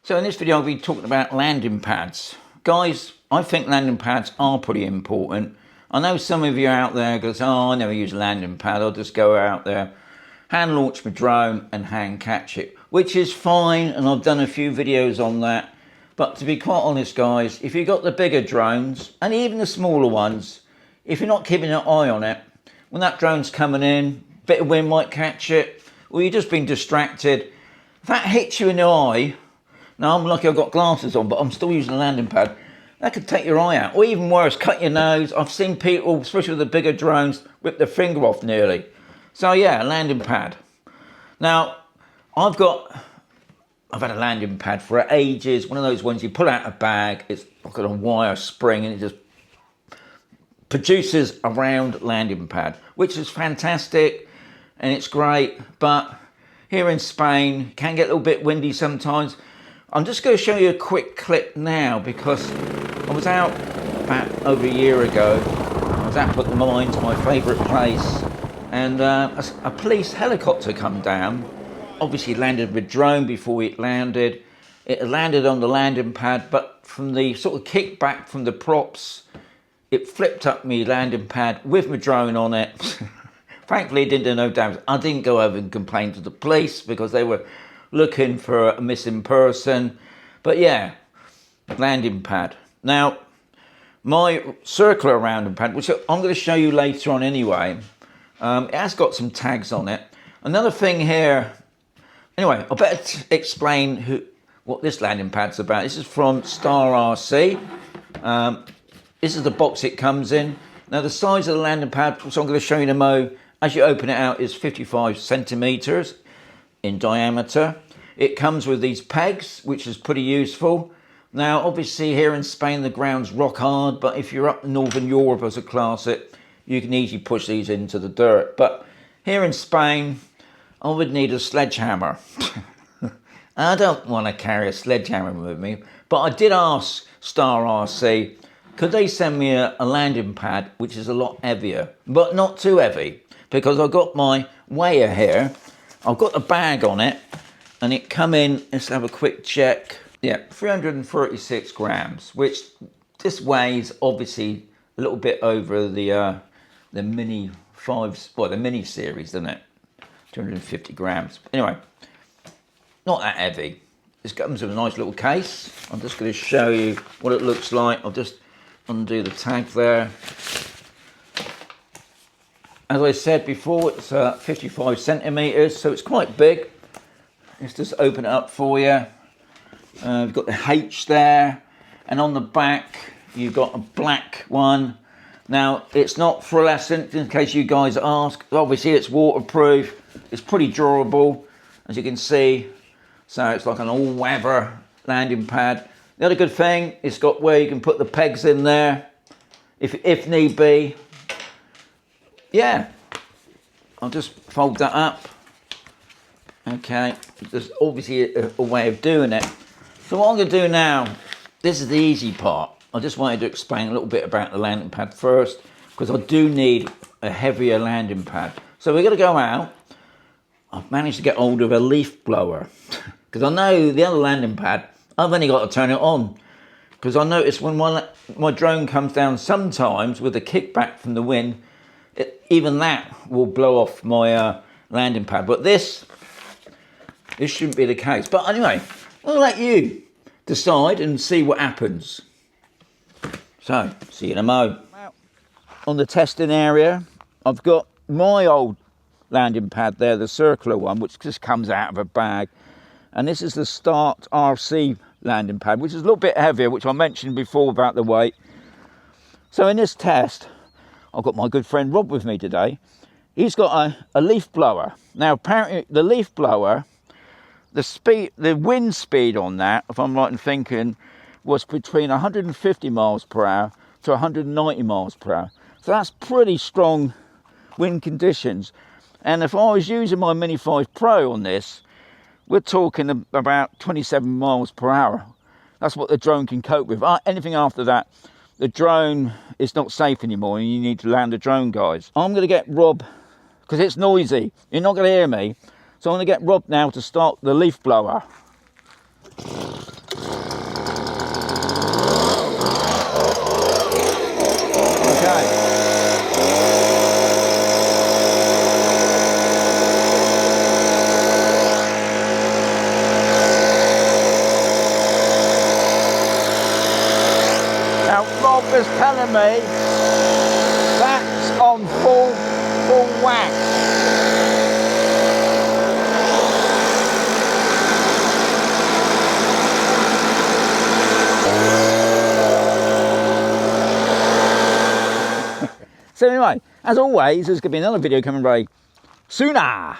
So in this video I'll be talking about landing pads. Guys, I think landing pads are pretty important. I know some of you out there goes, oh, I never use a landing pad, I'll just go out there, hand launch my drone and hand catch it, which is fine, and I've done a few videos on that. But to be quite honest guys, if you've got the bigger drones, and even the smaller ones, if you're not keeping an eye on it, when that drone's coming in, a bit of wind might catch it, or you've just been distracted, if that hits you in the eye, now I'm lucky I've got glasses on, but I'm still using a landing pad, that could take your eye out, or even worse, cut your nose. I've seen people, especially with the bigger drones, rip their finger off nearly. So yeah, a landing pad. Now, I've had a landing pad for ages, one of those ones you pull out a bag, it's got a wire spring and it just produces a round landing pad, which is fantastic and it's great, but here in Spain, it can get a little bit windy sometimes. I'm just going to show you a quick clip now because I was out about over a year ago. I was out at the mines, my favourite place, and a police helicopter come down. Obviously landed with drone before it landed. It landed on the landing pad, but from the sort of kickback from the props, it flipped up me landing pad with my drone on it. Thankfully, it didn't do no damage. I didn't go over and complain to the police because they were looking for a missing person. But yeah, landing pad. Now, my circular landing pad, which I'm going to show you later on anyway, it has got some tags on it. Another thing here, anyway, I better explain what this landing pad's about. This is from STARTRC. This is the box it comes in. Now the size of the landing pad, which I'm going to show you in a mo, as you open it out, is 55 centimeters in diameter. It comes with these pegs, which is pretty useful. Now obviously here in Spain the ground's rock hard, but if you're up in Northern Europe as a classic, you can easily push these into the dirt. But here in Spain, I would need a sledgehammer. I don't want to carry a sledgehammer with me, but I did ask STARTRC, could they send me a landing pad which is a lot heavier, but not too heavy, because I've got my weigher here. I've got a bag on it, and it come in, let's have a quick check. Yeah, 336 grams, which this weighs obviously a little bit over the mini fives, well, the mini series, doesn't it? 250 grams. Anyway, not that heavy. This comes with a nice little case. I'm just going to show you what it looks like. I'll just undo the tag there. As I said before, it's 55 centimeters, so it's quite big. Let's just open it up for you. We've got the H there, and on the back you've got a black one. Now it's not fluorescent, in case you guys ask. Obviously it's waterproof. It's pretty durable, as you can see. So it's like an all-weather landing pad. The other good thing, it's got where you can put the pegs in there, if need be. Yeah, I'll just fold that up. Okay, there's obviously a way of doing it. So what I'm going to do now, this is the easy part. I just wanted to explain a little bit about the landing pad first, because I do need a heavier landing pad. So we're going to go out. I've managed to get hold of a leaf blower, because I know the other landing pad, I've only got to turn it on, because I notice when my drone comes down sometimes with a kickback from the wind, even that will blow off my landing pad. But this shouldn't be the case. But anyway, I'll let you decide and see what happens. So, see you in a mo. On the testing area, I've got my old landing pad there, the circular one, which just comes out of a bag. And this is the STARTRC landing pad, which is a little bit heavier, which I mentioned before about the weight. So in this test, I've got my good friend Rob with me today. He's got a leaf blower. Now apparently the leaf blower, the wind speed on that, if I'm right in thinking, was between 150 miles per hour to 190 miles per hour. So that's pretty strong wind conditions. And if I was using my Mini 5 Pro on this, we're talking about 27 miles per hour. That's what the drone can cope with. Anything after that, the drone is not safe anymore and you need to land the drone, guys. I'm going to get Rob, because it's noisy. You're not going to hear me. So I'm going to get Rob now to start the leaf blower. was telling me that's on full whack. So anyway, as always, there's going to be another video coming very sooner.